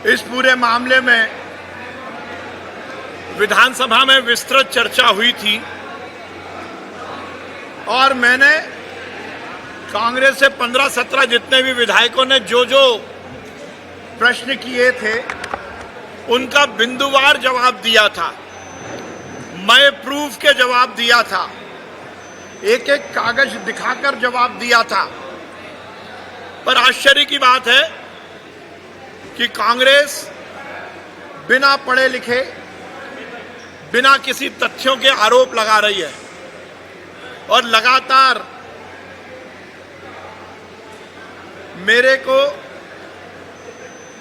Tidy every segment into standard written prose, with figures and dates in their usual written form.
इस पूरे मामले में विधानसभा में विस्तृत चर्चा हुई थी और मैंने कांग्रेस से 15-17 जितने भी विधायकों ने जो जो प्रश्न किए थे उनका बिंदुवार जवाब दिया था। मैं प्रूफ के जवाब दिया था, एक एक कागज दिखाकर जवाब दिया था। पर आश्चर्य की बात है कि कांग्रेस बिना पढ़े लिखे, बिना किसी तथ्यों के आरोप लगा रही है और लगातार मेरे को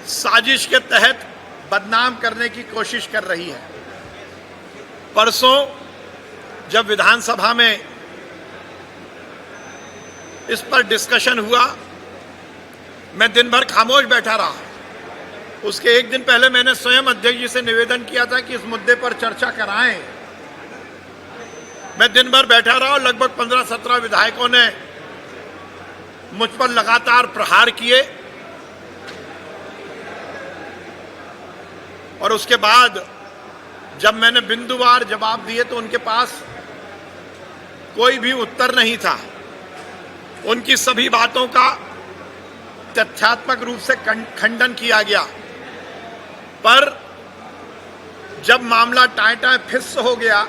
साजिश के तहत बदनाम करने की कोशिश कर रही है। परसों जब विधानसभा में इस पर डिस्कशन हुआ, मैं दिन भर खामोश बैठा रहा। उसके एक दिन पहले मैंने स्वयं अध्यक्ष जी से निवेदन किया था कि इस मुद्दे पर चर्चा कराएं। मैं दिन भर बैठा रहा और लगभग 15-17 विधायकों ने मुझ पर लगातार प्रहार किए और उसके बाद जब मैंने बिंदुवार जवाब दिए तो उनके पास कोई भी उत्तर नहीं था। उनकी सभी बातों का तथ्यात्मक रूप से खंडन किया गया। पर जब मामला टाँय फिस हो गया,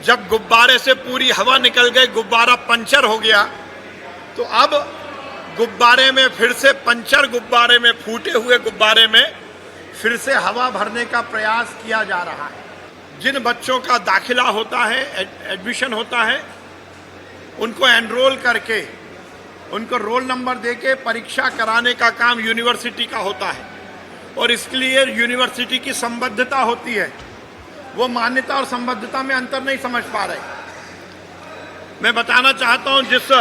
जब गुब्बारे से पूरी हवा निकल गई, गुब्बारा पंचर हो गया, तो अब गुब्बारे में फिर से पंचर गुब्बारे में, फूटे हुए गुब्बारे में फिर से हवा भरने का प्रयास किया जा रहा है। जिन बच्चों का दाखिला होता है, एडमिशन होता है, उनको एनरोल करके उनको रोल नंबर देके परीक्षा कराने का काम यूनिवर्सिटी का होता है और इसके लिए यूनिवर्सिटी की संबद्धता होती है। वो मान्यता और संबद्धता में अंतर नहीं समझ पा रहे। मैं बताना चाहता हूं, जिस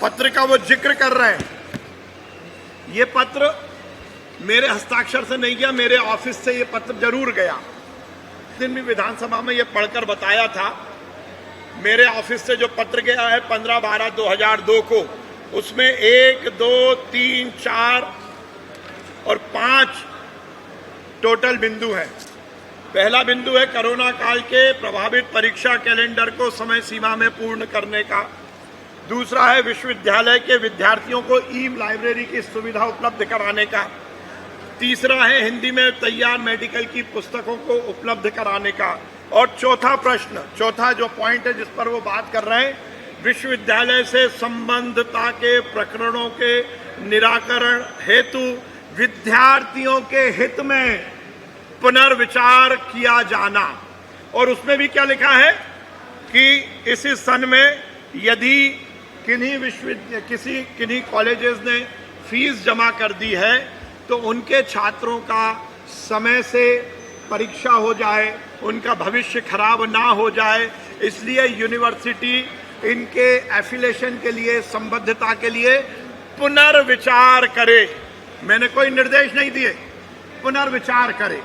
पत्र का वो जिक्र कर रहे हैं, ये पत्र मेरे हस्ताक्षर से नहीं गया, मेरे ऑफिस से ये पत्र जरूर गया। उस दिन भी विधानसभा में ये पढ़कर बताया था। मेरे ऑफिस से जो पत्र गया है 15/12/2002 को, उसमें 1, 2, 3, 4 और 5 टोटल बिंदु हैं। पहला बिंदु है कोरोना काल के प्रभावित परीक्षा कैलेंडर को समय सीमा में पूर्ण करने का। दूसरा है विश्वविद्यालय के विद्यार्थियों को ई लाइब्रेरी की सुविधा उपलब्ध कराने का। तीसरा है हिंदी में तैयार मेडिकल की पुस्तकों को उपलब्ध कराने का। और चौथा जो पॉइंट है जिस पर वो बात कर रहे हैं, विश्वविद्यालय से संबद्धता के प्रकरणों के निराकरण हेतु विद्यार्थियों के हित में पुनर्विचार किया जाना। और उसमें भी क्या लिखा है कि इसी सन में यदि किन्हीं कॉलेजेस ने फीस जमा कर दी है तो उनके छात्रों का समय से परीक्षा हो जाए, उनका भविष्य खराब ना हो जाए, इसलिए यूनिवर्सिटी इनके एफिलिएशन के लिए, संबद्धता के लिए पुनर्विचार करे। मैंने कोई निर्देश नहीं दिए, पुनर्विचार करे।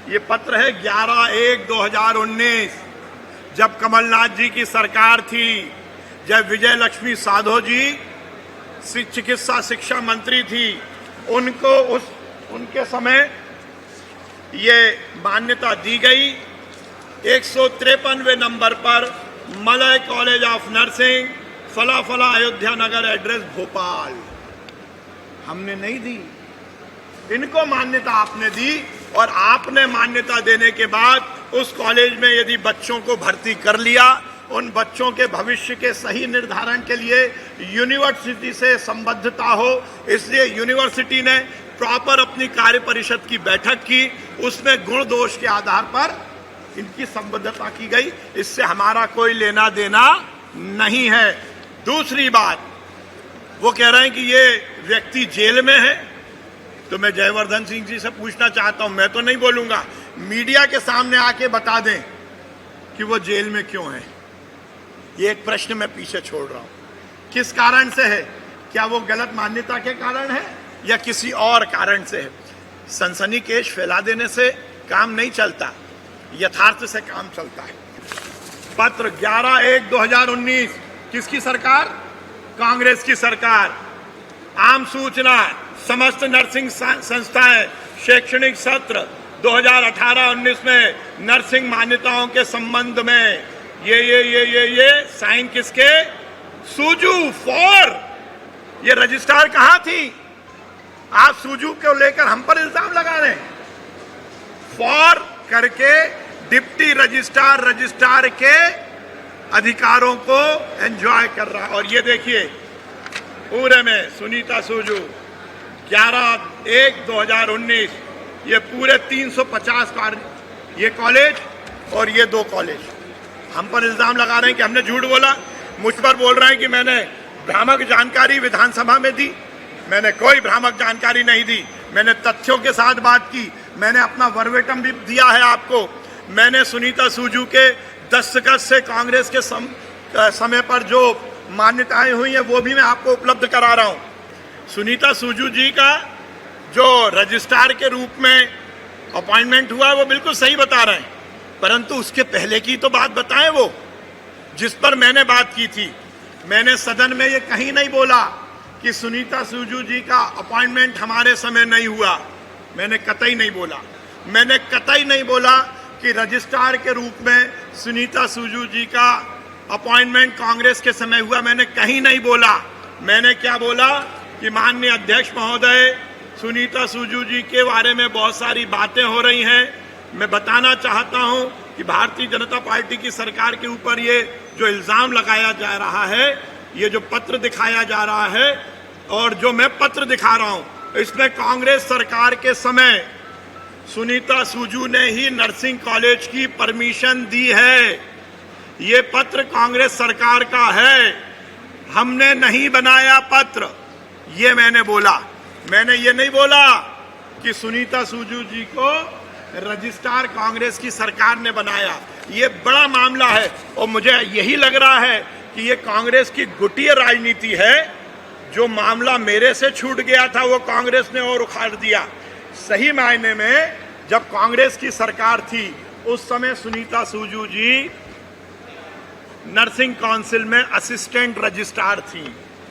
ये पत्र है 11/1/2019, जब कमलनाथ जी की सरकार थी, जब विजय लक्ष्मी साधो जी चिकित्सा शिक्षा मंत्री थी, उनके समय ये मान्यता दी गई। 153वें नंबर पर मलय कॉलेज ऑफ नर्सिंग, फला अयोध्या नगर, एड्रेस भोपाल। हमने नहीं दी, इनको मान्यता आपने दी। और आपने मान्यता देने के बाद उस कॉलेज में यदि बच्चों को भर्ती कर लिया, उन बच्चों के भविष्य के सही निर्धारण के लिए यूनिवर्सिटी से संबद्धता हो, इसलिए यूनिवर्सिटी ने प्रॉपर अपनी कार्य परिषद की बैठक की। उसमें गुण दोष के आधार पर इनकी संबद्धता की गई। इससे हमारा कोई लेना देना नहीं है। दूसरी बात, वो कह रहे हैं कि ये व्यक्ति जेल में है, तो मैं जयवर्धन सिंह जी से पूछना चाहता हूं, मैं तो नहीं बोलूंगा, मीडिया के सामने आके बता दें कि वो जेल में क्यों है। ये एक प्रश्न मैं पीछे छोड़ रहा हूं। किस कारण से है? क्या वो गलत मान्यता के कारण है या किसी और कारण से है? सनसनीखेज फैला देने से काम नहीं चलता, यथार्थ से काम चलता है। पत्र 11/1/2019, किसकी सरकार? कांग्रेस की सरकार। आम सूचना समस्त नर्सिंग संस्थाएं शैक्षणिक सत्र 2018-19 में नर्सिंग मान्यताओं के संबंध में ये साइन किसके? सूजू फॉर। ये रजिस्ट्रार कहां थी? आप सूजू को लेकर हम पर इल्जाम लगा रहे हैं। फॉर करके डिप्टी रजिस्ट्रार के अधिकारों को एंजॉय कर रहा। और ये देखिए पूरे में सुनीता सूजू 11/1/2019 ये पूरे 350 ये कॉलेज और ये 2 कॉलेज हम पर इल्जाम लगा रहे हैं कि हमने झूठ बोला। मुझ पर बोल रहे हैं कि मैंने भ्रामक जानकारी विधानसभा में दी। मैंने कोई भ्रामक जानकारी नहीं दी। मैंने तथ्यों के साथ बात की। मैंने अपना वर्बेटम भी दिया है आपको। मैंने सुनीता सूजू के दस्तखत से कांग्रेस के समय पर जो मान्यताएं हुई हैं वो भी मैं आपको उपलब्ध करा रहा हूं। सुनीता सूजू जी का जो रजिस्ट्रार के रूप में अपॉइंटमेंट हुआ वो बिल्कुल सही बता रहे हैं, परंतु उसके पहले की तो बात बताएं वो जिस पर मैंने बात की थी। मैंने सदन में ये कहीं नहीं बोला कि सुनीता सूजू जी का अपॉइंटमेंट हमारे समय नहीं हुआ। मैंने कतई नहीं बोला। मैंने कतई नहीं बोला कि रजिस्ट्रार के रूप में सुनीता सूजू जी का अपॉइंटमेंट कांग्रेस के समय हुआ। मैंने कहीं नहीं बोला। मैंने क्या बोला कि माननीय अध्यक्ष महोदय, सुनीता सूजू जी के बारे में बहुत सारी बातें हो रही हैं। मैं बताना चाहता हूं कि भारतीय जनता पार्टी की सरकार के ऊपर ये जो इल्जाम लगाया जा रहा है, ये जो पत्र दिखाया जा रहा है और जो मैं पत्र दिखा रहा हूं, इसमें कांग्रेस सरकार के समय सुनीता सूजू ने ही नर्सिंग कॉलेज की परमिशन दी है। ये पत्र कांग्रेस सरकार का है, हमने नहीं बनाया पत्र। ये मैंने बोला। मैंने ये नहीं बोला कि सुनीता सूजू जी को रजिस्ट्रार कांग्रेस की सरकार ने बनाया। ये बड़ा मामला है और मुझे यही लग रहा है कि ये कांग्रेस की गुटिया राजनीति है। जो मामला मेरे से छूट गया था वो कांग्रेस ने और उखाड़ दिया। सही मायने में जब कांग्रेस की सरकार थी उस समय सुनीता सूजू जी नर्सिंग काउंसिल में असिस्टेंट रजिस्ट्रार थी।